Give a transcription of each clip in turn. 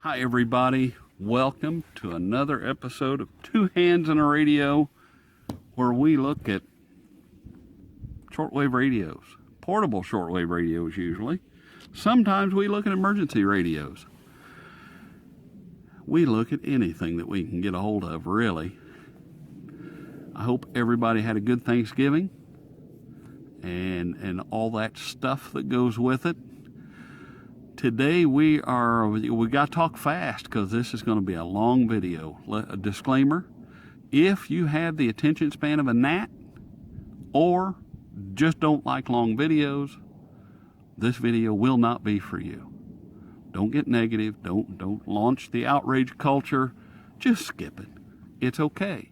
Hi everybody, welcome to another episode of Two Hands in a Radio, where we look at shortwave radios, portable shortwave radios usually. Sometimes we look at emergency radios. We look at anything that we can get a hold of, really. I hope everybody had a good Thanksgiving and all that stuff that goes with it. Today we got to talk fast because this is going to be a long video. A disclaimer, if you have the attention span of a gnat or just don't like long videos, this video will not be for you. Don't get negative. Don't launch the outrage culture. Just skip it. It's okay.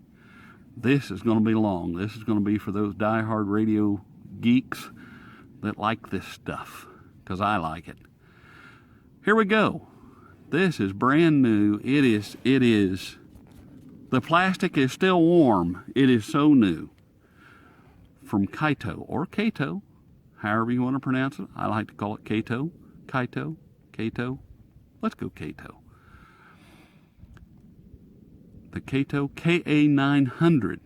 This is going to be long. This is going to be for those diehard radio geeks that like this stuff, because I like it. Here we go. This is brand new. It is. The plastic is still warm. It is so new. From Kaito, or Kaito, however you want to pronounce it. I like to call it Kaito. Kaito. Let's go Kaito. The Kaito KA900.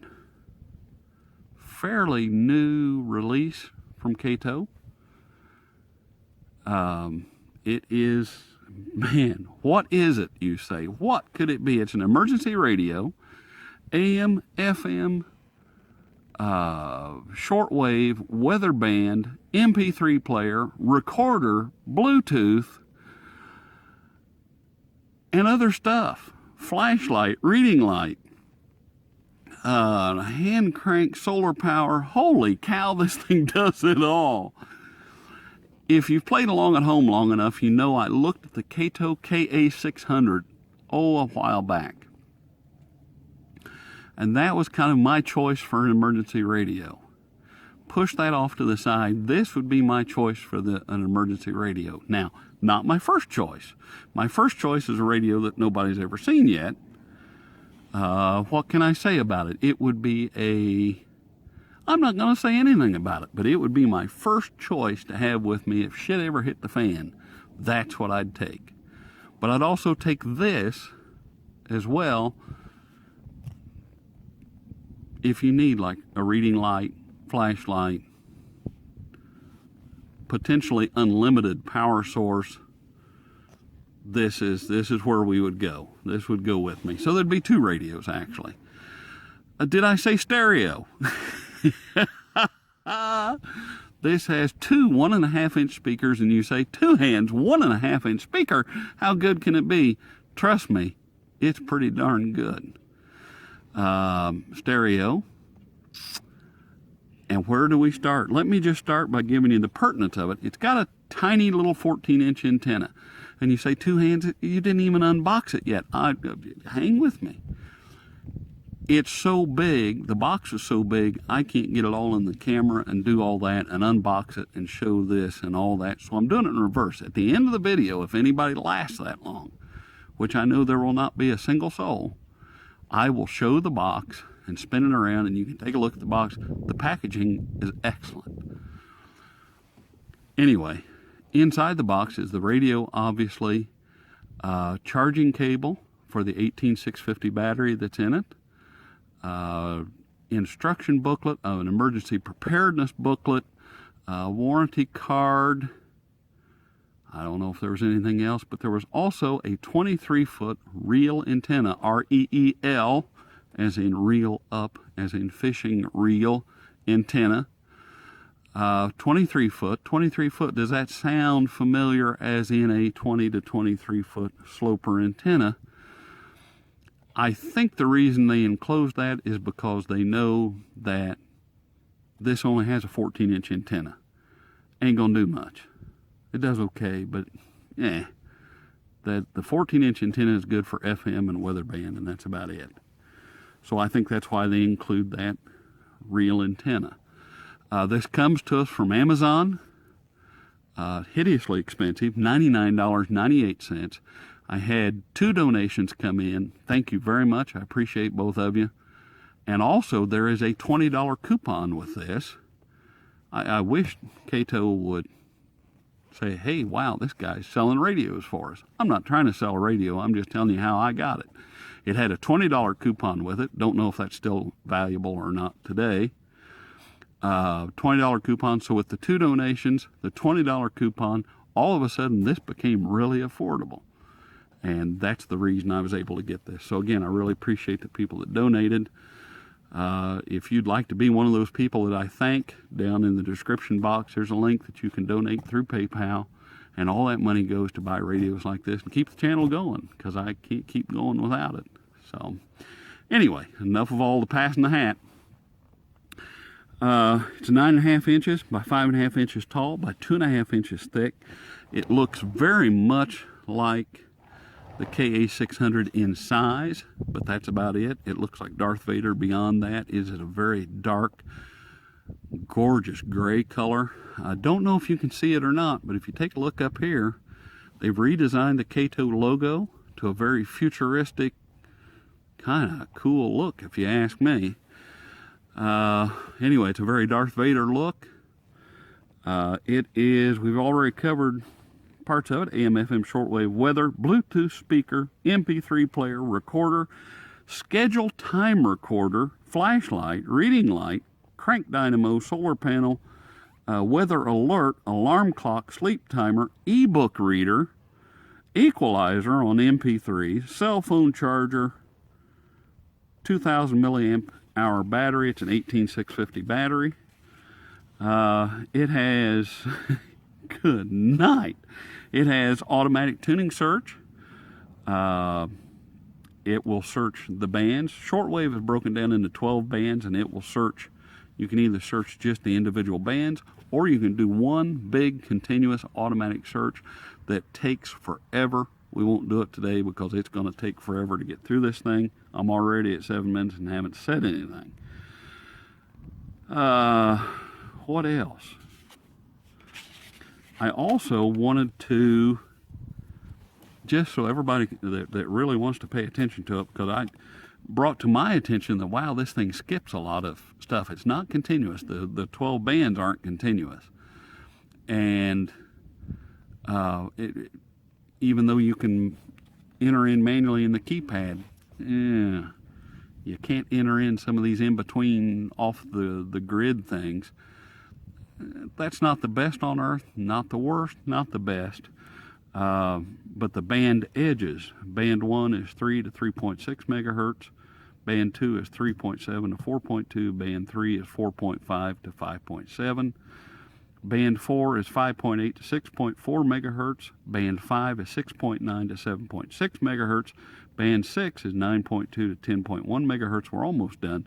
Fairly new release from Kaito. It is, man, what is it, you say? What could it be? It's an emergency radio, AM, FM, shortwave, weather band, MP3 player, recorder, Bluetooth, and other stuff. Flashlight, reading light, hand crank, solar power. Holy cow, this thing does it all. If you've played along at home long enough, you know I looked at the Kaito KA900 a while back. And that was kind of my choice for an emergency radio. Push that off to the side. This would be my choice for an emergency radio. Now, not my first choice. My first choice is a radio that nobody's ever seen yet. What can I say about it? It would be I'm not going to say anything about it, but it would be my first choice to have with me if shit ever hit the fan. That's what I'd take. But I'd also take this as well if you need like a reading light, flashlight, potentially unlimited power source. This is where we would go. This would go with me. So there'd be two radios actually. Did I say stereo? This has two 1.5-inch speakers, and you say, two hands, 1.5-inch speaker, how good can it be? Trust me, it's pretty darn good. Stereo. And where do we start? Let me just start by giving you the pertinence of it. It's got a tiny little 14-inch antenna. And you say, two hands, you didn't even unbox it yet. Hang with me. It's so big, the box is so big, I can't get it all in the camera and do all that and unbox it and show this and all that. So I'm doing it in reverse. At the end of the video, if anybody lasts that long, which I know there will not be a single soul, I will show the box and spin it around and you can take a look at the box. The packaging is excellent. Anyway, inside the box is the radio, obviously, charging cable for the 18650 battery that's in it. Instruction booklet, an emergency preparedness booklet, warranty card. I don't know if there was anything else, but there was also a 23-foot reel antenna, R-E-E-L, as in reel up, as in fishing reel antenna. 23 foot, does that sound familiar as in a 20 to 23 foot sloper antenna? I think the reason they enclose that is because they know that this only has a 14-inch antenna. Ain't gonna do much. It does okay, but the 14-inch antenna is good for FM and weather band, and that's about it. So I think that's why they include that real antenna. This comes to us from Amazon. Hideously expensive, $99.98. I had 2 donations come in. Thank you very much. I appreciate both of you. And also, there is a $20 coupon with this. I wish Kaito would say, hey, wow, this guy's selling radios for us. I'm not trying to sell a radio. I'm just telling you how I got it. It had a $20 coupon with it. Don't know if that's still valuable or not today. $20 coupon. So with the 2 donations, the $20 coupon, all of a sudden this became really affordable. And that's the reason I was able to get this. So again, I really appreciate the people that donated. If you'd like to be one of those people that I thank, down in the description box, there's a link that you can donate through PayPal. And all that money goes to buy radios like this and keep the channel going, because I can't keep going without it. So anyway, enough of all the passing the hat. It's 9.5 inches by 5.5 inches tall by 2.5 inches thick. It looks very much like the KA900 in size, but that's about it. It looks like Darth Vader. Beyond that is it a very dark, gorgeous gray color. I don't know if you can see it or not, but if you take a look up here, they've redesigned the Kaito logo to a very futuristic, kind of cool look, if you ask me. Anyway, it's a very Darth Vader look. It is, we've already covered parts of it: AM, FM, shortwave, weather, Bluetooth speaker, MP3 player, recorder, schedule time recorder, flashlight, reading light, crank dynamo, solar panel, weather alert, alarm clock, sleep timer, ebook reader, equalizer on MP3, cell phone charger, 2,000 milliamp hour battery. It's an 18650 battery. It has good night. It has automatic tuning search. It will search the bands. Shortwave is broken down into 12 bands, and it will search. You can either search just the individual bands, or you can do one big continuous automatic search that takes forever. We won't do it today because it's going to take forever to get through this thing. I'm already at 7 minutes and haven't said anything. What else? I also wanted to, just so everybody that really wants to pay attention to it, because I brought to my attention that, wow, this thing skips a lot of stuff. It's not continuous. The 12 bands aren't continuous. And even though you can enter in manually in the keypad, you can't enter in some of these in between off the grid things. That's not the best on earth, not the worst, not the best. But the band edges, band 1 is 3 to 3.6 megahertz, band 2 is 3.7 to 4.2, band 3 is 4.5 to 5.7. Band 4 is 5.8 to 6.4 megahertz. Band 5 is 6.9 to 7.6 megahertz. Band 6 is 9.2 to 10.1 megahertz. We're almost done.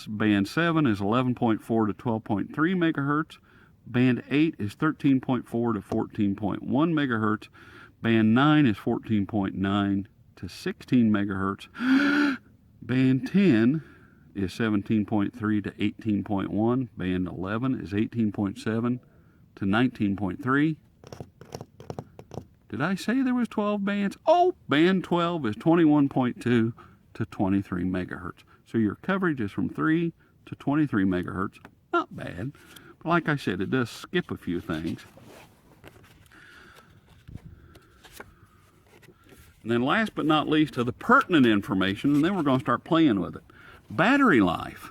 Band 7 is 11.4 to 12.3 megahertz. Band 8 is 13.4 to 14.1 megahertz. Band 9 is 14.9 to 16 megahertz. Band 10 is 17.3 to 18.1. Band 11 is 18.7 to 19.3. Did I say there was 12 bands? Oh, band 12 is 21.2 to 23 megahertz. So your coverage is from 3 to 23 megahertz. Not bad. But like I said, it does skip a few things. And then last but not least, to the pertinent information, and then we're going to start playing with it. Battery life.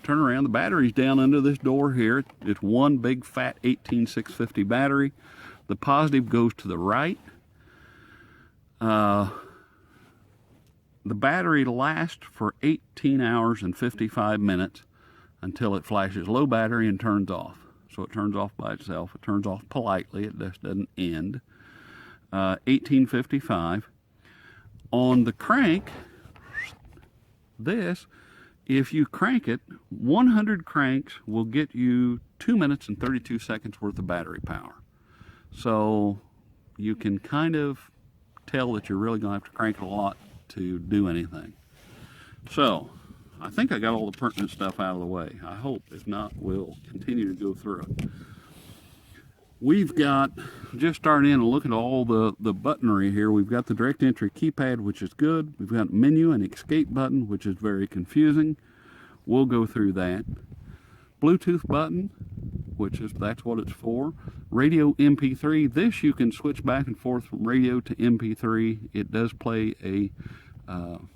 Turn around, the battery's down under this door here. It's one big fat 18650 battery. The positive goes to the right. The battery lasts for 18 hours and 55 minutes until it flashes low battery and turns off. So it turns off by itself. It turns off politely. It just doesn't end. 1855. On the crank, this, if you crank it, 100 cranks will get you 2 minutes and 32 seconds worth of battery power. So you can kind of tell that you're really going to have to crank it a lot to do anything. So I think I got all the pertinent stuff out of the way. I hope. If not, we'll continue to go through it. We've got, just starting in and looking at all the buttonry here, we've got the direct entry keypad, which is good. We've got menu and escape button, which is very confusing. We'll go through that. Bluetooth button, that's what it's for. Radio MP3. This you can switch back and forth from radio to MP3. It does play a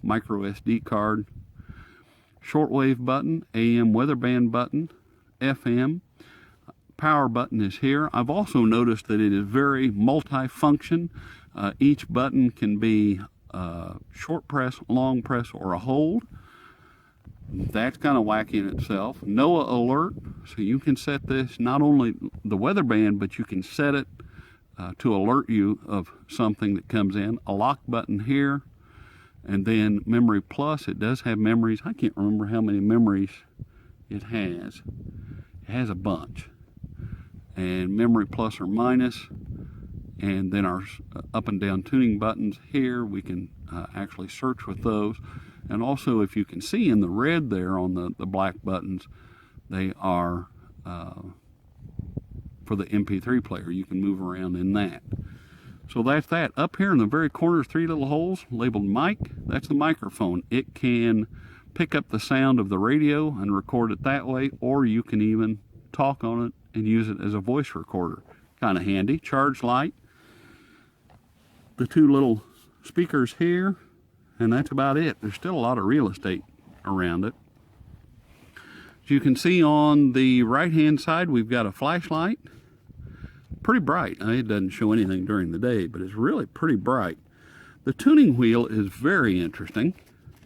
micro SD card. Shortwave button, AM weather band button, FM. Power button is here. I've also noticed that it is very multi-function. Each button can be short press, long press, or a hold. That's kind of wacky in itself. NOAA alert, so you can set this, not only the weather band, but you can set it to alert you of something that comes in. A lock button here, and then memory plus. It does have memories. I can't remember how many memories it has. It has a bunch. And memory plus or minus, and then our up and down tuning buttons here. We can actually search with those. And also, if you can see in the red there on the black buttons, they are for the MP3 player. You can move around in that. So that's that. Up here in the very corner, 3 little holes labeled mic. That's the microphone. It can pick up the sound of the radio and record it that way, or you can even talk on it and use it as a voice recorder. Kind of handy. Charge light. The 2 little speakers here. And that's about it. There's still a lot of real estate around it. As you can see on the right hand side, we've got a flashlight. Pretty bright. It doesn't show anything during the day, but it's really pretty bright. The tuning wheel is very interesting.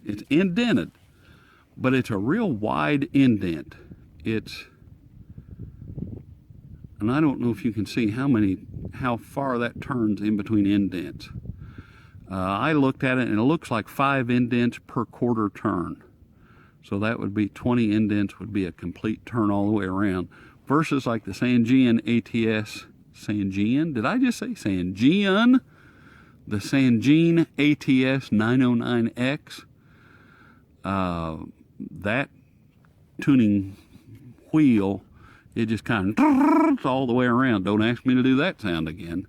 It's indented, but it's a real wide indent. And I don't know if you can see how far that turns in between indents. I looked at it and it looks like 5 indents per quarter turn. So that would be 20 indents would be a complete turn all the way around. Versus like the Sangean ATS, Sangean? Did I just say Sangean? The Sangean ATS 909X. That tuning wheel, it just kind of all the way around. Don't ask me to do that sound again.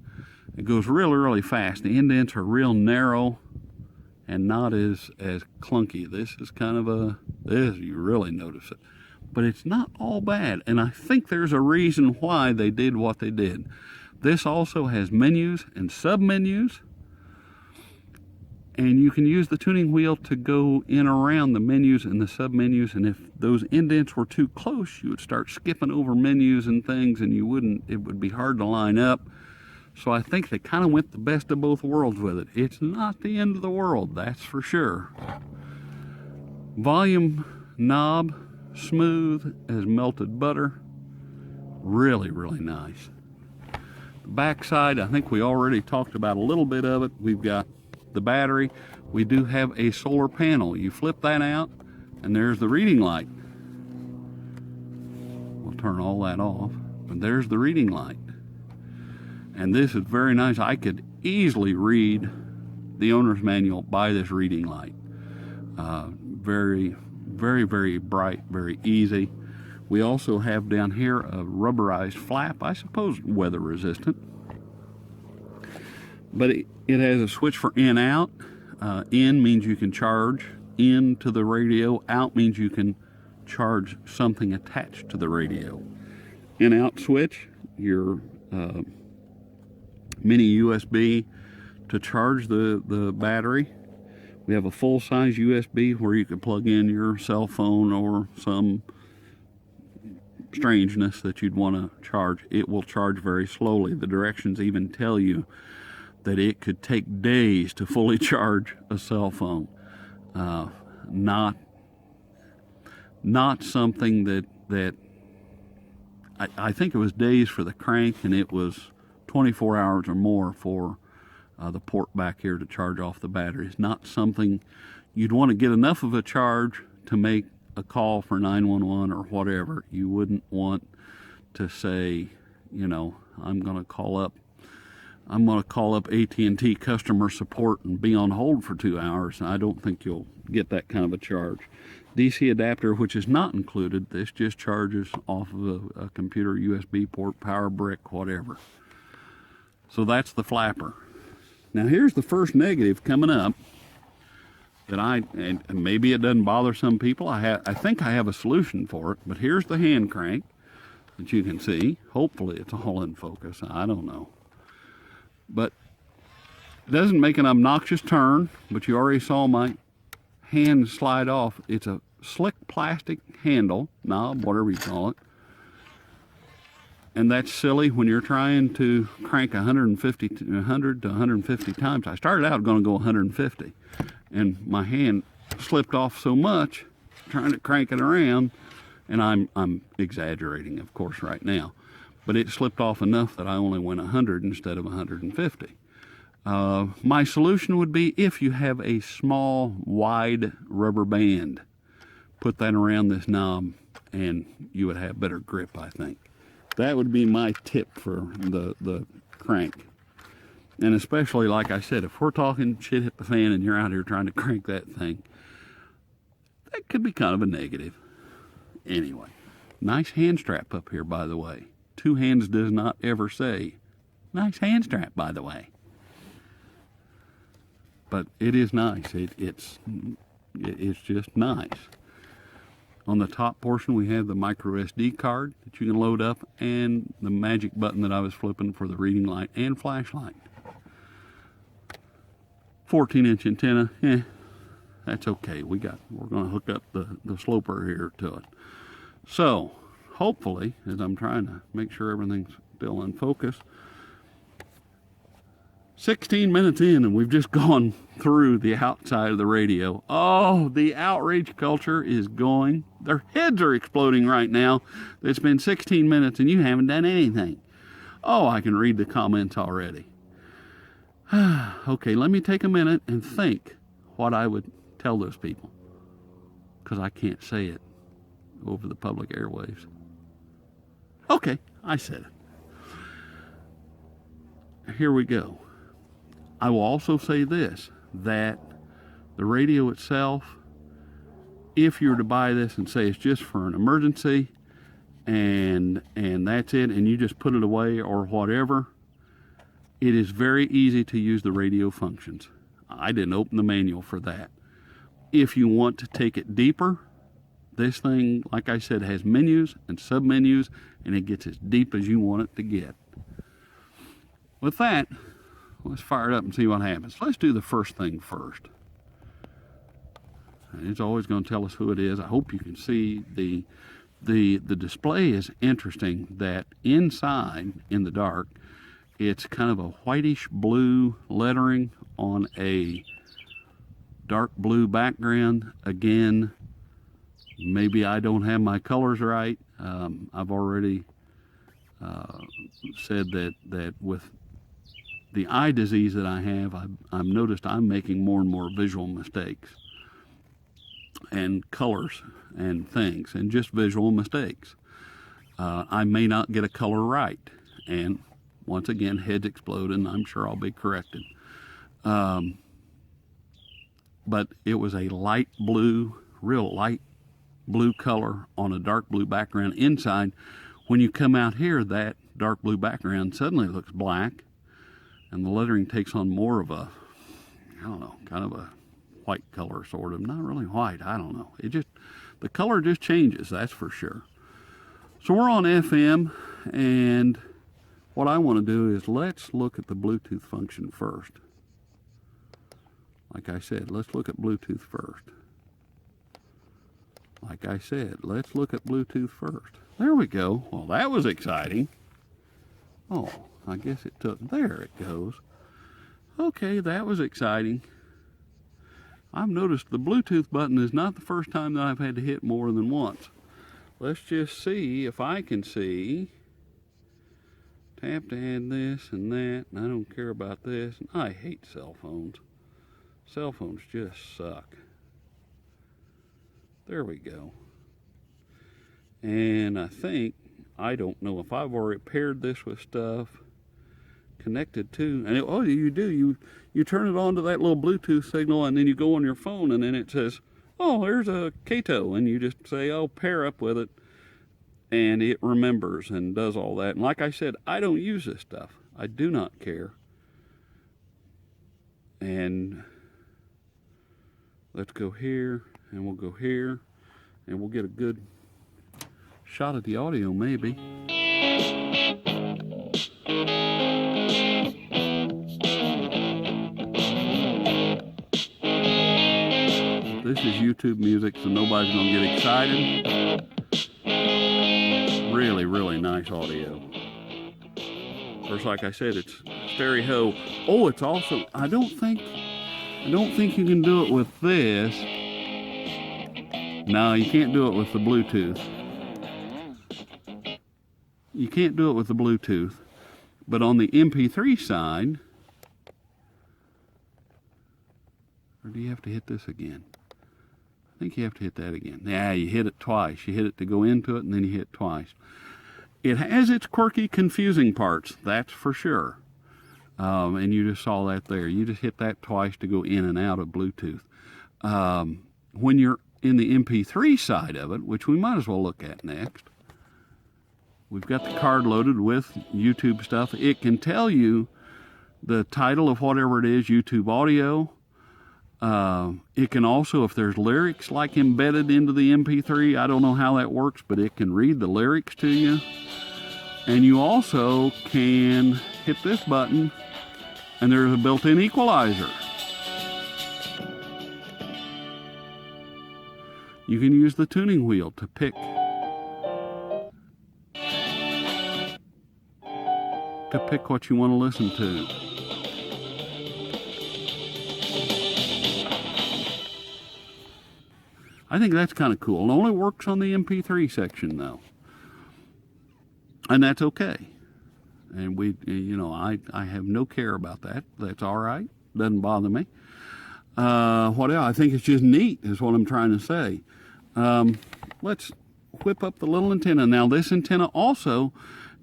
It goes really, really fast. The indents are real narrow and not as clunky. This is kind of you really notice it. But it's not all bad. And I think there's a reason why they did what they did. This also has menus and sub-menus. And you can use the tuning wheel to go in around the menus and the sub-menus. And if those indents were too close, you would start skipping over menus and things, and it would be hard to line up. So I think they kind of went the best of both worlds with it. It's not the end of the world, that's for sure. Volume knob, smooth as melted butter. Really, really nice. The back side, I think we already talked about a little bit of it. We've got the battery. We do have a solar panel. You flip that out, and there's the reading light. We'll turn all that off, and there's the reading light. And this is very nice. I could easily read the owner's manual by this reading light. Very, very, very bright, very easy. We also have down here a rubberized flap, I suppose weather resistant. But it has a switch for in, out. In means you can charge into the radio. Out means you can charge something attached to the radio. In, out switch, your mini USB to charge the battery. We have a full-size USB where you can plug in your cell phone or some strangeness that you'd want to charge. It will charge very slowly. The directions even tell you that it could take days to fully charge a cell phone. Not something that I think it was days for the crank, and it was 24 hours or more for the port back here to charge off the battery. It's not something you'd want to get enough of a charge to make a call for 911 or whatever. You wouldn't want to say, I'm going to call up AT&T customer support and be on hold for 2 hours. I don't think you'll get that kind of a charge. DC adapter, which is not included. This just charges off of a computer USB port, power brick, whatever. So that's the flapper. Now here's the first negative coming up. that and maybe it doesn't bother some people. I think I have a solution for it, but here's the hand crank that you can see. Hopefully it's all in focus. I don't know. But it doesn't make an obnoxious turn, but you already saw my hand slide off. It's a slick plastic handle, knob, whatever you call it. And that's silly when you're trying to crank 100 to 150 times. I started out going to go 150, and my hand slipped off so much trying to crank it around, and I'm exaggerating, of course, right now, but it slipped off enough that I only went 100 instead of 150. My solution would be, if you have a small, wide rubber band, put that around this knob, and you would have better grip, I think. That would be my tip for the crank. And especially, like I said, if we're talking shit hit the fan and you're out here trying to crank that thing, that could be kind of a negative. Anyway, nice hand strap up here, by the way. Two hands does not ever say, nice hand strap, by the way. But it is nice. It's just nice. On the top portion, we have the micro SD card that you can load up, and the magic button that I was flipping for the reading light and flashlight. 14-inch antenna, that's okay. We're going to hook up the sloper here to it. So, hopefully, as I'm trying to make sure everything's still in focus, 16 minutes in, and we've just gone through the outside of the radio. Oh, the outrage culture is going. Their heads are exploding right now. It's been 16 minutes and you haven't done anything. Oh, I can read the comments already. Okay, let me take a minute and think what I would tell those people, because I can't say it over the public airwaves. Okay, I said it. Here we go. I will also say this, that the radio itself, if you were to buy this and say it's just for an emergency and that's it, and you just put it away or whatever, it is very easy to use the radio functions. I didn't open the manual for that. If you want to take it deeper, this thing, like I said, has menus and sub-menus, and it gets as deep as you want it to get. With that, let's fire it up and see what happens. Let's do the first thing first. And it's always going to tell us who it is. I hope you can see the display is interesting, that inside in the dark, it's kind of a whitish blue lettering on a dark blue background. Again, maybe I don't have my colors right. I've already said that with the eye disease that I have, I've noticed I'm making more and more visual mistakes, and colors and things, and just visual mistakes. I may not get a color right, and once again, heads explode, and I'm sure I'll be corrected. But it was a light blue, real light blue color on a dark blue background inside. When you come out here, that dark blue background suddenly looks black, and the lettering takes on more of a, I don't know, kind of a white color, sort of. Not really white, I don't know. The color just changes, that's for sure. So we're on FM, and what I want to do is let's look at the Bluetooth function first. Like I said, let's look at Bluetooth first. Like I said, let's look at Bluetooth first. There we go. Well, that was exciting. Oh, I guess it took, there it goes. Okay, that was exciting. I've noticed the Bluetooth button is not the first time that I've had to hit more than once. Let's just see if I can see. Tap to add this and that, and I don't care about this. And I hate cell phones. Cell phones just suck. There we go. And I think, I don't know if I've already paired this with stuff connected to, and oh, you do, you turn it on to that little Bluetooth signal, and then you go on your phone, and then it says, oh, there's a Kaito, and you just say, oh, pair up with it, and it remembers and does all that. And like I said, I don't use this stuff. I do not care. And Let's go here, and we'll go here, and we'll get a good shot at the audio, maybe. This is YouTube music, so nobody's gonna get excited. Really, really nice audio. Of course, like I said, it's stereo. Oh, it's also, I don't think you can do it with this. No, you can't do it with the Bluetooth. You can't do it with the Bluetooth. But on the MP3 side, or do you have to hit this again? I think you have to hit that again. Yeah, you hit it twice. You hit it to go into it, and then you hit it twice. It has its quirky, confusing parts, that's for sure. And you just saw that there. You just hit that twice to go in and out of Bluetooth. When you're in the MP3 side of it, which we might as well look at next, we've got the card loaded with YouTube stuff. It can tell you the title of whatever it is, YouTube audio. It can also, if there's lyrics like embedded into the MP3, I don't know how that works, but it can read the lyrics to you. And you also can hit this button, and there's a built-in equalizer. You can use the tuning wheel to pick what you want to listen to. I think that's kind of cool. It only works on the MP3 section though. And that's okay. And I have no care about that. That's all right. Doesn't bother me. What else? I think it's just neat is what I'm trying to say. Let's whip up the little antenna. Now this antenna also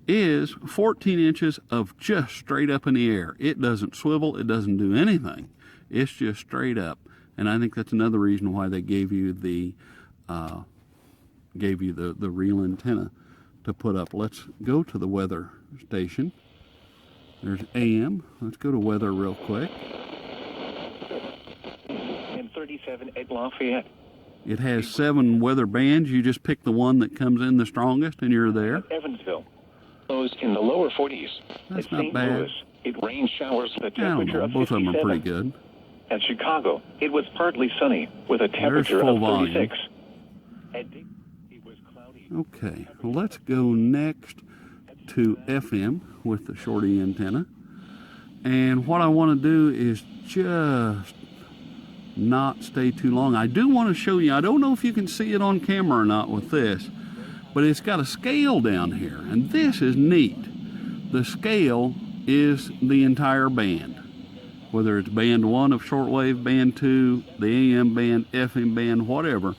is 14 inches of just straight up in the air. It doesn't swivel. It doesn't do anything. It's just straight up. And I think that's another reason why they gave you the real antenna to put up. Let's go to the weather station. There's AM. Let's go to weather real quick. And 37 at Lafayette. It has 7 weather bands. You just pick the one that comes in the strongest, and you're there. Evansville. Lows in the lower 40s. That's at not St. bad. Louis, it rained showers with a I don't temperature know. of Both of 57. them are pretty good. At Chicago, it was partly sunny with a temperature of 36. At Dick, it was cloudy. Okay, well, let's go next to FM with the shorty antenna. And what I want to do is just not stay too long. I do want to show you, I don't know if you can see it on camera or not with this, but it's got a scale down here, and this is neat. The scale is the entire band. Whether it's band 1 of shortwave, band 2, the AM band, FM band, whatever.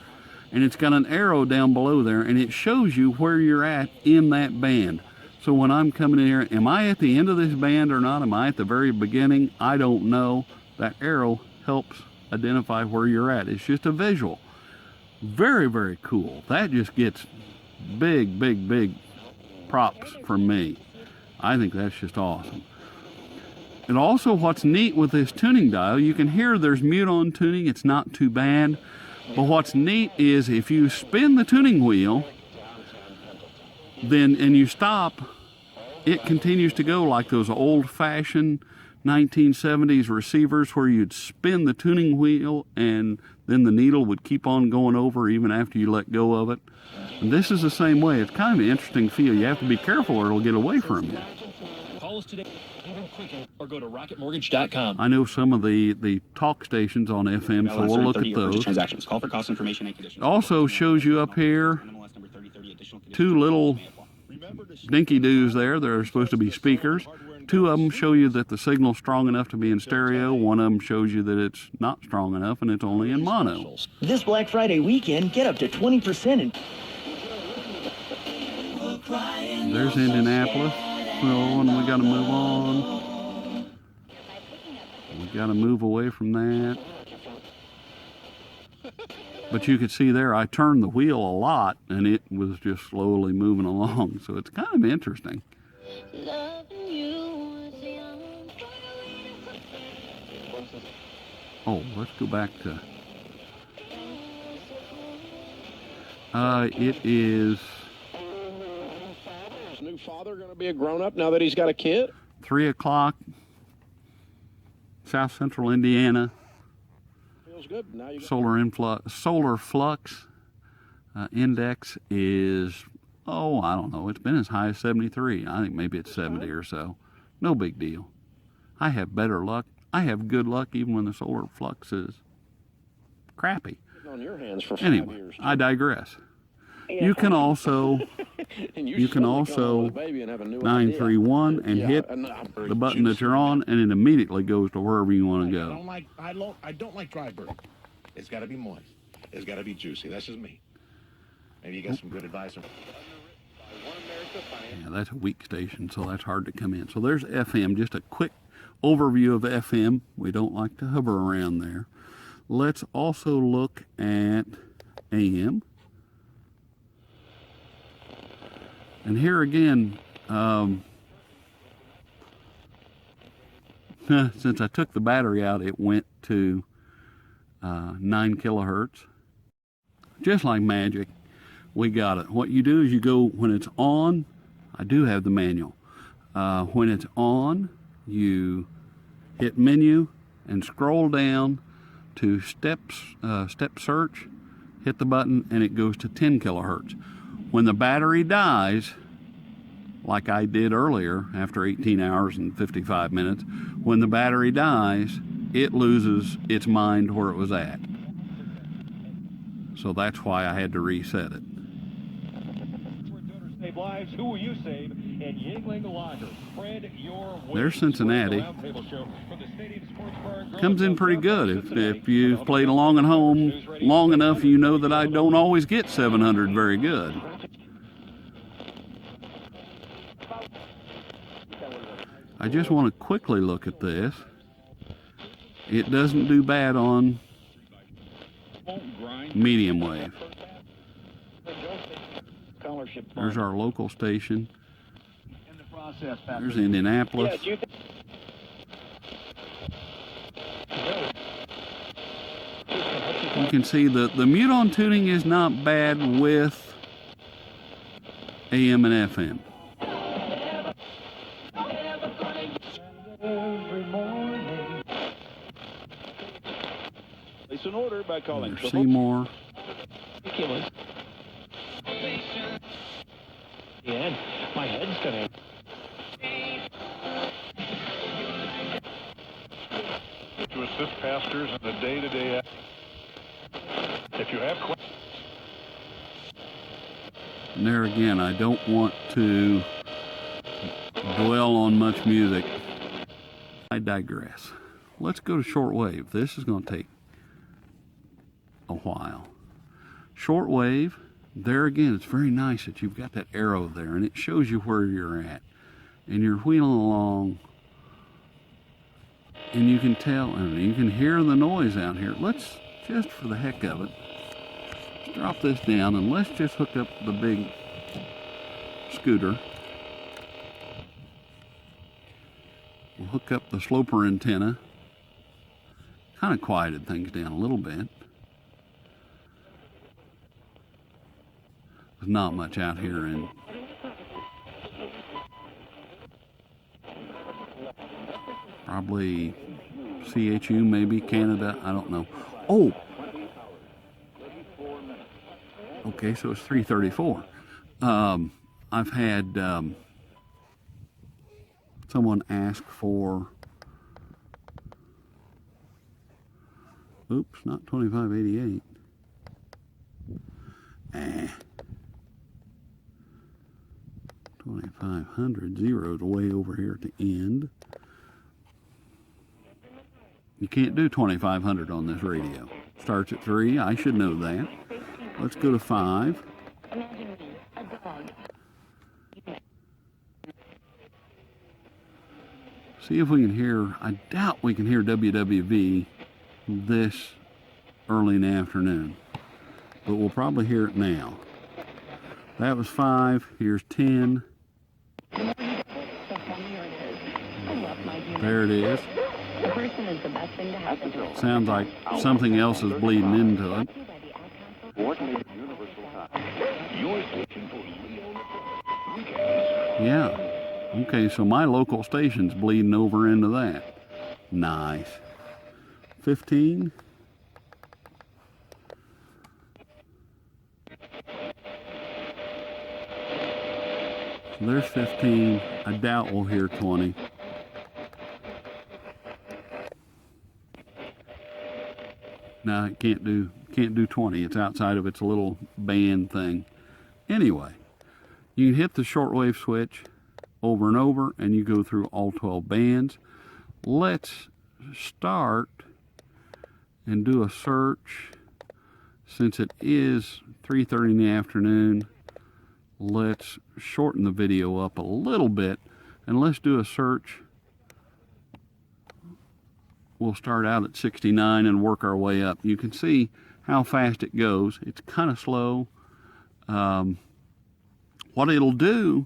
And it's got an arrow down below there, and it shows you where you're at in that band. So when I'm coming in here, am I at the end of this band or not? Am I at the very beginning? I don't know. That arrow helps identify where you're at. It's just a visual. Very, very cool. That just gets big, big, big props from me. I think that's just awesome. And also what's neat with this tuning dial, you can hear there's mute on tuning, it's not too bad. But what's neat is if you spin the tuning wheel, and you stop, it continues to go like those old-fashioned 1970s receivers where you'd spin the tuning wheel and then the needle would keep on going over even after you let go of it. And this is the same way. It's kind of an interesting feel. You have to be careful or it'll get away from you. Call us today, or go to rocketmortgage.com. I know some of the talk stations on FM, so we'll look at those. Transactions. Call for cost information and conditions. It also shows you up here 2 little dinky-doos there. They're supposed to be speakers. 2 of them show you that the signal's strong enough to be in stereo. 1 of them shows you that it's not strong enough and it's only in mono. This Black Friday weekend, get up to 20% in... There's Indianapolis. Well, we got to move on. We got to move away from that. But you could see there, I turned the wheel a lot, and it was just slowly moving along. So it's kind of interesting. Oh, let's go back to It is His new father going to be a grown-up now that he's got a kid? 3 o'clock, South Central Indiana. Feels good. Now you Solar flux index is, oh, I don't know. It's been as high as 73. I think maybe it's 70 or so. No big deal. I have better luck. I have good luck even when the solar flux is crappy. on your hands for 5 Anyway, years. I digress. You can also 931 and hit the button that you're on, and it immediately goes to wherever you want to go. I don't like dry bird. It's got to be moist. It's got to be juicy. That's just me. Maybe you got some good advice. Yeah, that's a weak station, so that's hard to come in. So there's FM, just a quick overview of FM. We don't like to hover around there. Let's also look at AM. And here again, since I took the battery out, it went to 9 kilohertz. Just like magic, we got it. What you do is you go, when it's on, I do have the manual. When it's on, you hit menu and scroll down to step search, hit the button, and it goes to 10 kilohertz. When the battery dies, like I did earlier, after 18 hours and 55 minutes, when the battery dies, it loses its mind where it was at. So that's why I had to reset it. Save lives. Who will you save? And Yingling Lager. Spread your wings. There's Cincinnati. Comes in pretty good. If you've played along at home long enough, you know that I don't always get 700 very good. I just want to quickly look at this. It doesn't do bad on medium wave. There's our local station. There's Indianapolis. You can see the mute-on tuning is not bad with AM and FM. Place an order by calling Seymour. And my head's gonna. To assist pastors in the day-to-day. If you have questions. And there again, I don't want to dwell on much music. I digress. Let's go to shortwave. This is going to take a while. Shortwave, there again, it's very nice that you've got that arrow there, and it shows you where you're at. And you're wheeling along, and you can tell, and you can hear the noise out here. Let's, just for the heck of it, let's drop this down, and let's just hook up the big scooter. We'll hook up the sloper antenna. Kind of quieted things down a little bit. There's not much out here in probably CHU, maybe Canada, I don't know. Oh, okay, so it's 334. I've had someone ask for, oops, not 2588. 2500, zeroed way over here at the end. You can't do 2500 on this radio. Starts at 3, I should know that. Let's go to 5. See if we can hear, I doubt we can hear WWV this early in the afternoon, but we'll probably hear it now. That was 5, here's 10. There it is. Sounds like something else is bleeding into it. You're switching for Leo. Yeah. Okay, so my local station's bleeding over into that. Nice. 15. So there's 15. I doubt we'll hear 20. No, it can't do 20. It's outside of its little band thing. Anyway, you can hit the shortwave switch over and over, and you go through all 12 bands. Let's start and do a search. Since it is 3:30 in the afternoon, let's shorten the video up a little bit, and let's do a search. We'll start out at 69 and work our way up. You can see how fast it goes. It's kind of slow. What it'll do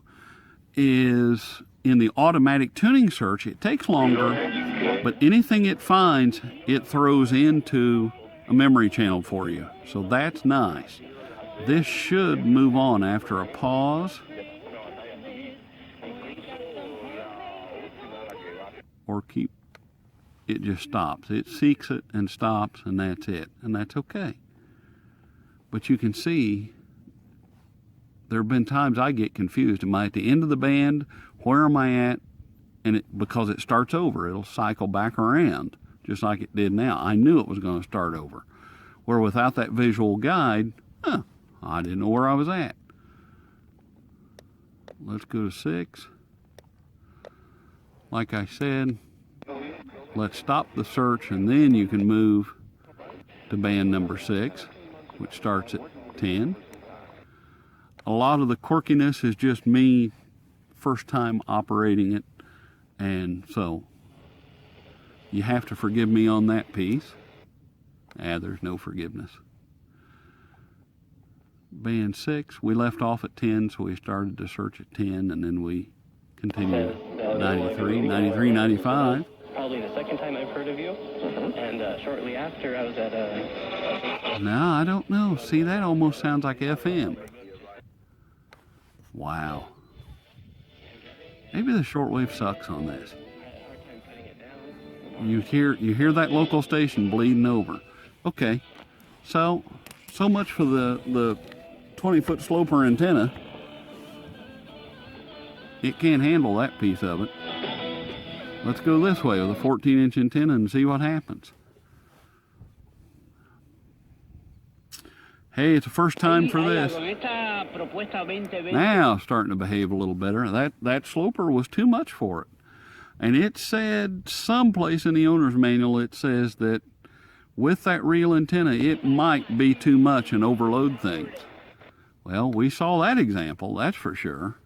is, in the automatic tuning search, it takes longer, but anything it finds, it throws into a memory channel for you. So that's nice. This should move on after a pause. Or it just stops. It seeks it and stops, and that's it. And that's okay. But you can see, there have been times I get confused. Am I at the end of the band? Where am I at? And because it starts over, it'll cycle back around, just like it did now. I knew it was going to start over. Where without that visual guide, I didn't know where I was at. Let's go to 6. Like I said, let's stop the search, and then you can move to band number 6, which starts at 10. A lot of the quirkiness is just me first time operating it, and so you have to forgive me on that piece. There's no forgiveness. Band 6, we left off at 10, so we started to search at 10, and then we continued 93, 93, 95. Probably the second time I've heard of you. And shortly after, I was at a... No, I don't know. See, that almost sounds like FM. Wow. Maybe the shortwave sucks on this. You hear that local station bleeding over. Okay, so much for the 20-foot sloper antenna. It can't handle that piece of it. Let's go this way with a 14-inch antenna and see what happens. Hey, it's the first time for this. Now starting to behave a little better. That sloper was too much for it. And it said someplace in the owner's manual, it says that with that real antenna, it might be too much and overload things. Well, we saw that example, that's for sure.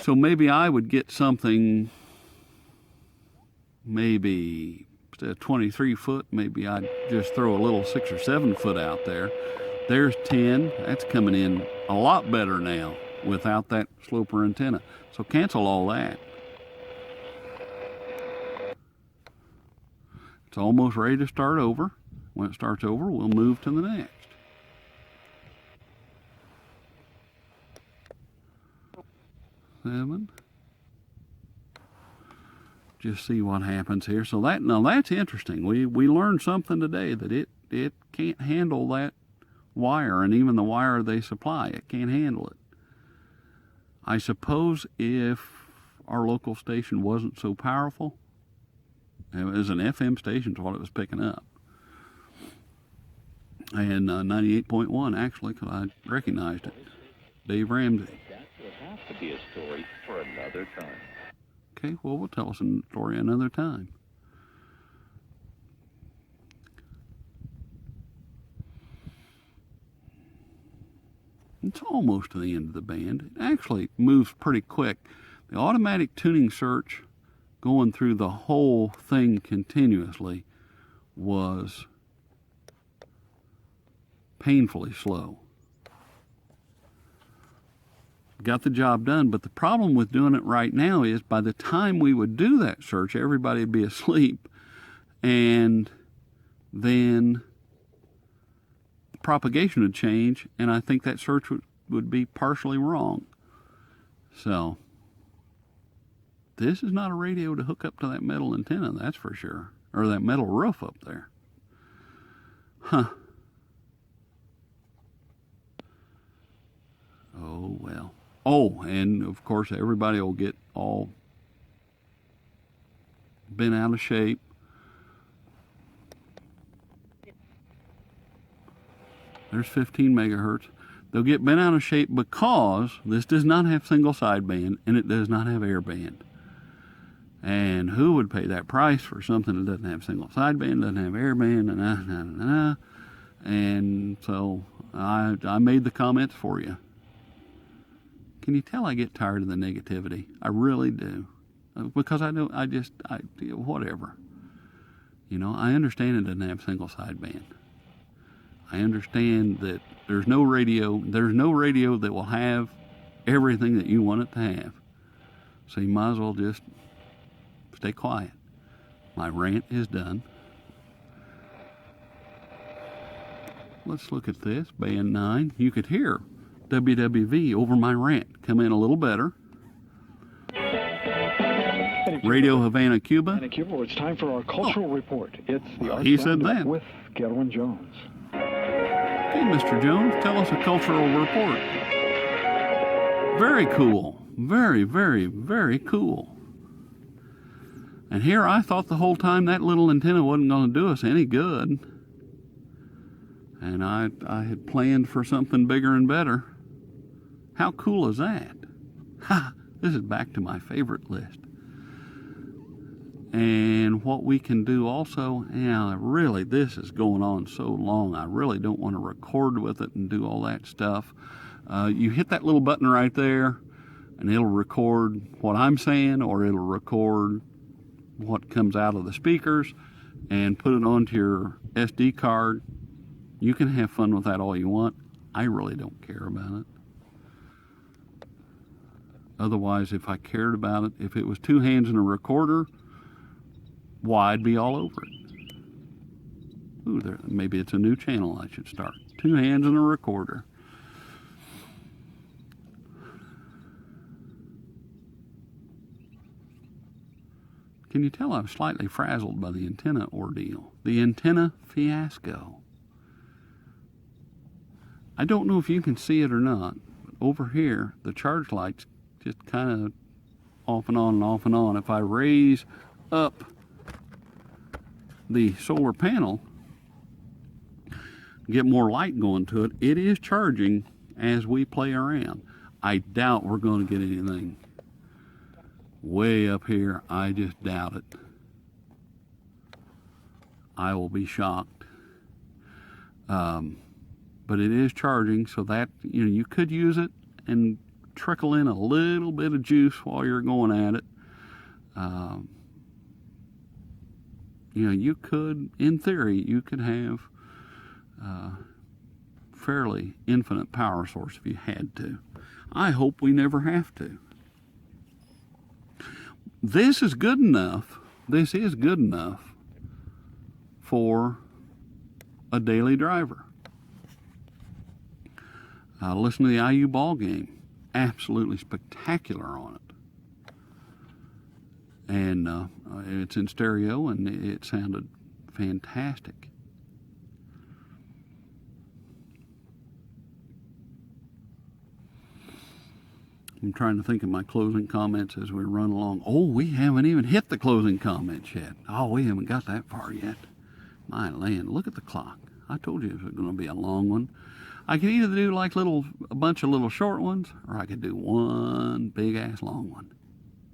So maybe I would get something, maybe instead of 23 foot, maybe I'd just throw a little 6 or 7 foot out there. There's 10, that's coming in a lot better now without that sloper antenna. So cancel all that. It's almost ready to start over. When it starts over, we'll move to the next. Seven. Just see what happens here. So that's interesting. We learned something today, that it can't handle that wire, and even the wire they supply, it can't handle it. I suppose if our local station wasn't so powerful, it was an FM station, is what it was picking up. And 98.1 actually, because I recognized it. Dave Ramsey. That will have to be a story for another time. Okay, well, we'll tell us a story another time. It's almost to the end of the band. It actually moves pretty quick. The automatic tuning search going through the whole thing continuously was painfully slow. Got the job done, but the problem with doing it right now is by the time we would do that search, everybody would be asleep, and then propagation would change, and I think that search would be partially wrong. So this is not a radio to hook up to that metal antenna, that's for sure, or that metal roof up there. Huh. Oh, well. Oh, and of course everybody will get all bent out of shape. There's 15 megahertz. They'll get bent out of shape because this does not have single sideband and it does not have airband. And who would pay that price for something that doesn't have single sideband, doesn't have airband, and so I made the comments for you. Can you tell I get tired of the negativity? I really do. Because I whatever. You know, I understand it doesn't have single sideband. I understand that there's no radio that will have everything that you want it to have. So you might as well just stay quiet. My rant is done. Let's look at this, band 9. You could hear WWV over my rant come in a little better. Radio Havana, Cuba. Havana, Cuba, it's time for our cultural report. It's the he said that. With Gelwin Jones. Hey, Mr. Jones, tell us a cultural report. Very cool. Very, very, very cool. And here I thought the whole time that little antenna wasn't going to do us any good. And I had planned for something bigger and better. How cool is that? Ha! This is back to my favorite list. And what we can do also, really, this is going on so long, I really don't want to record with it and do all that stuff. You hit that little button right there, and it'll record what I'm saying, or it'll record what comes out of the speakers, and put it onto your SD card. You can have fun with that all you want. I really don't care about it. Otherwise, if I cared about it, if it was two hands and a recorder, why, I'd be all over it. Ooh, maybe it's a new channel I should start. Two hands and a recorder. Can you tell I'm slightly frazzled by the antenna ordeal? The antenna fiasco. I don't know if you can see it or not, but over here, the charge light's just kind of off and on and off and on. If I raise up the solar panel, get more light going to it, it is charging as we play around. I doubt we're going to get anything way up here. I just doubt it. I will be shocked. But it is charging, so that, you could use it and trickle in a little bit of juice while you're going at it. You could, in theory, you could have fairly infinite power source if you had to. I hope we never have to. This is good enough. This is good enough for a daily driver. Listen to the IU ball game. Absolutely spectacular on it. And it's in stereo, and it sounded fantastic. I'm trying to think of my closing comments as we run along. Oh, we haven't even hit the closing comments yet. Oh, we haven't got that far yet. My land, look at the clock. I told you it was going to be a long one. I could either do like a bunch of little short ones, or I could do one big ass long one.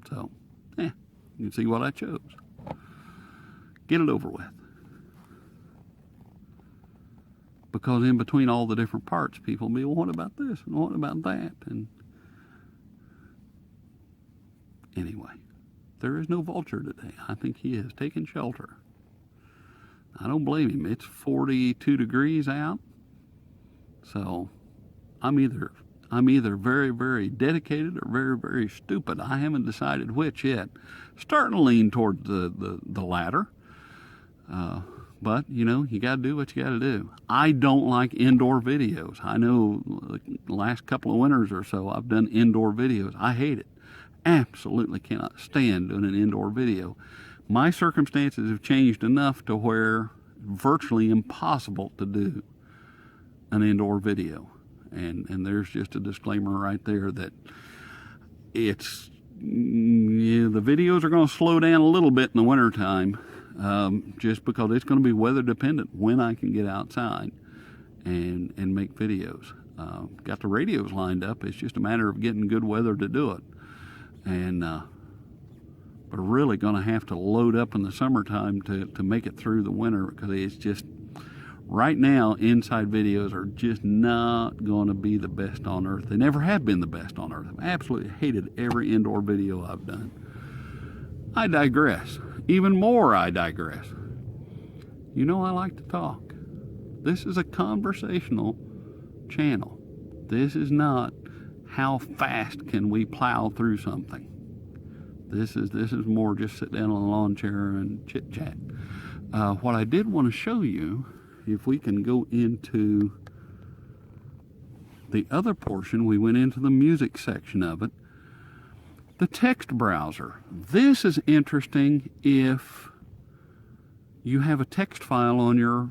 So, you can see what I chose. Get it over with. Because in between all the different parts, people will be, well, what about this and what about that? And anyway, there is no vulture today. I think he has taken shelter. I don't blame him. It's 42 degrees out. So I'm either very, very dedicated or very, very stupid. I haven't decided which yet. Starting to lean toward the latter. but you know, you got to do what you got to do. I don't like indoor videos. I know the last couple of winters or so I've done indoor videos. I hate it. Absolutely cannot stand doing an indoor video. My circumstances have changed enough to where virtually impossible to do an indoor video. And there's just a disclaimer right there that it's, yeah, the videos are going to slow down a little bit in the wintertime, just because it's going to be weather dependent when I can get outside and make videos. Got the radios lined up. It's just a matter of getting good weather to do it. And but really going to have to load up in the summertime to make it through the winter, because it's just, right now, inside videos are just not going to be the best on earth. They never have been the best on earth. I've absolutely hated every indoor video I've done. I digress. Even more, I digress. You know, I like to talk. This is a conversational channel. This is not how fast can we plow through something. This is more just sit down on a lawn chair and chit chat. What I did want to show you, if we can go into the other portion, we went into the music section of it. The text browser. This is interesting if you have a text file on your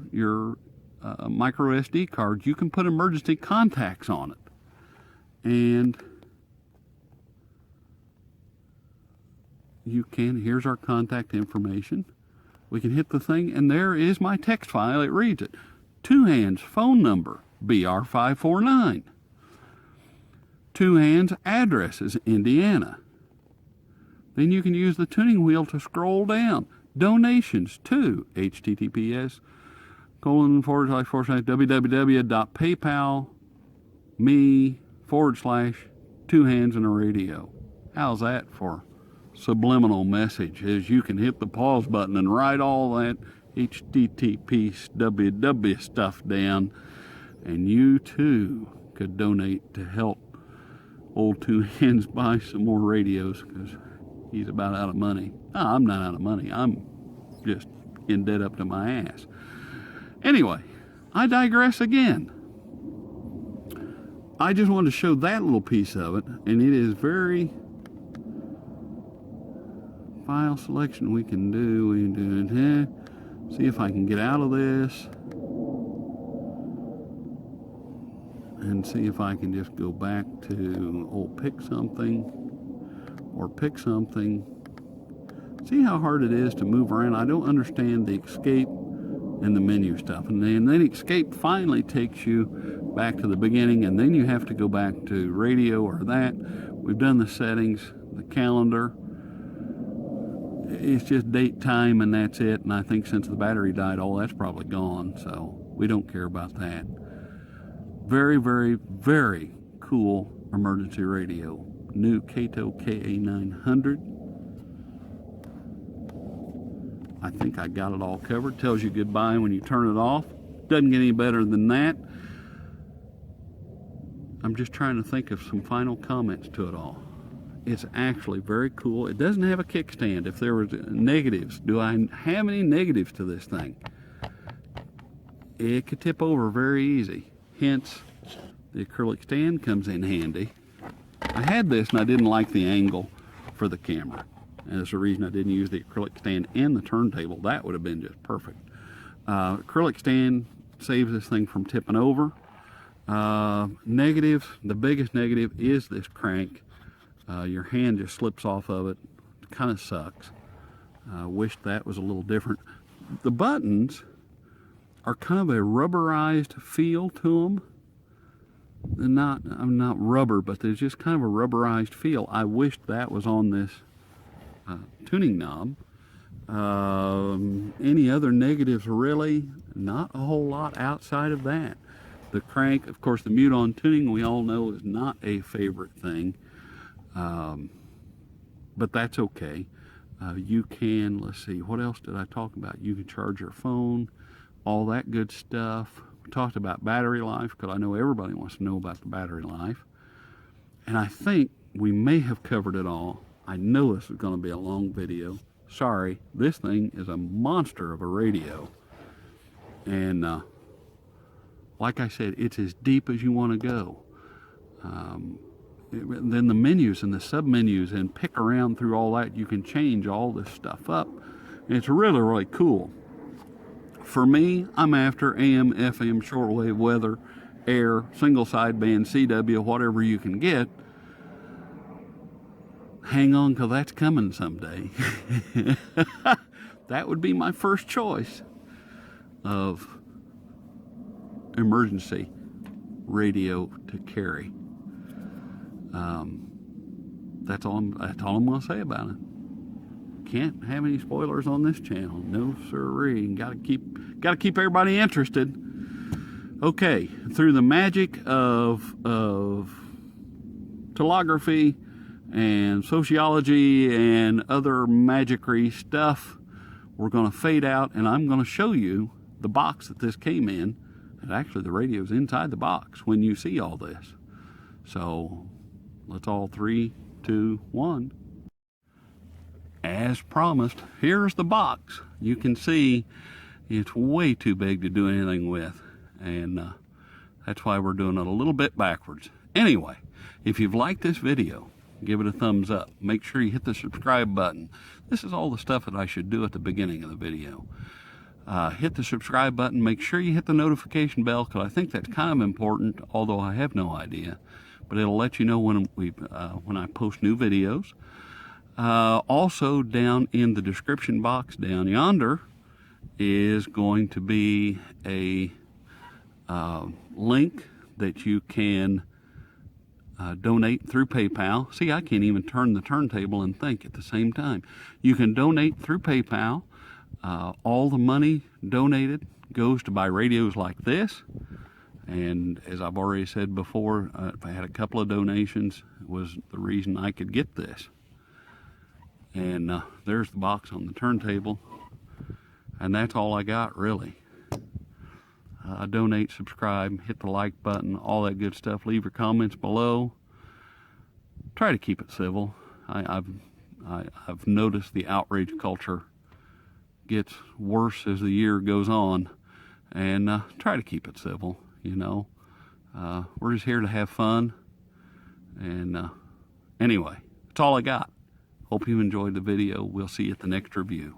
micro SD card. You can put emergency contacts on it. And you can, here's our contact information. We can hit the thing, and there is my text file. It reads it. Two Hands phone number, BR549. Two Hands address is Indiana. Then you can use the tuning wheel to scroll down. Donations to https://www.paypal.me/2handsandaradio. How's that for subliminal message? As you can hit the pause button and write all that HTTP www stuff down, and you too could donate to help old Two Hands buy some more radios, because he's about out of money. I'm not out of money. I'm just in debt up to my ass. Anyway, I digress again. I just wanted to show that little piece of it, and it is very... File selection we can do it here. See if I can get out of this and see if I can just go back to pick something or pick something. See how hard it is to move around. I don't understand the escape and the menu stuff, and then escape finally takes you back to the beginning, and then you have to go back to radio or that. We've done the settings, the calendar. It's just date, time, and that's it. And I think since the battery died, all that's probably gone, so we don't care about that. Very, very, very cool emergency radio. New Kaito KA900. I think I got it all covered. Tells you goodbye when you turn it off. Doesn't get any better than that. I'm just trying to think of some final comments to it all. It's actually very cool. It doesn't have a kickstand. If there was negatives, do I have any negatives to this thing? It could tip over very easy. Hence, the acrylic stand comes in handy. I had this and I didn't like the angle for the camera. And that's the reason I didn't use the acrylic stand and the turntable. That would have been just perfect. Acrylic stand saves this thing from tipping over. Negative, the biggest negative is this crank. Your hand just slips off of it. It kind of sucks. Wish that was a little different. The buttons are kind of a rubberized feel to them. They're not rubber, but there's just kind of a rubberized feel. I wish that was on this tuning knob. Any other negatives? Really, not a whole lot outside of that. The crank, of course, the mute on tuning, we all know, is not a favorite thing. But that's okay. You can, let's see, what else did I talk about? You can charge your phone, all that good stuff. We talked about battery life, because I know everybody wants to know about the battery life. And I think we may have covered it all. I know this is going to be a long video. Sorry, this thing is a monster of a radio. And like I said, it's as deep as you want to go. Then the menus and the sub-menus, and pick around through all that. You can change all this stuff up. And it's really, really cool. For me, I'm after AM, FM, shortwave, weather, air, single sideband, CW, whatever you can get. Hang on, because that's coming someday. That would be my first choice of emergency radio to carry. That's all I'm going to say about it. Can't have any spoilers on this channel. No sirree. Got to keep everybody interested. Okay, through the magic of telegraphy and sociology and other magicry stuff, we're going to fade out, and I'm going to show you the box that this came in. And actually, the radio's inside the box when you see all this. So let's all 3, 2, 1. As promised, here's the box. You can see it's way too big to do anything with, and that's why we're doing it a little bit backwards. Anyway, if you've liked this video, give it a thumbs up. Make sure you hit the subscribe button. This is all the stuff that I should do at the beginning of the video. Hit the subscribe button. Make sure you hit the notification bell, because I think that's kind of important, although I have no idea. But it'll let you know when I post new videos. Also, down in the description box down yonder is going to be a link that you can donate through PayPal. See, I can't even turn the turntable and think at the same time. You can donate through PayPal. All the money donated goes to buy radios like this. And as I've already said before, if I had a couple of donations, it was the reason I could get this. And there's the box on the turntable. And that's all I got, really. Donate, subscribe, hit the like button, all that good stuff. Leave your comments below. Try to keep it civil. I've noticed the outrage culture gets worse as the year goes on, and try to keep it civil. You know, we're just here to have fun. And anyway, that's all I got. Hope you enjoyed the video. We'll see you at the next review.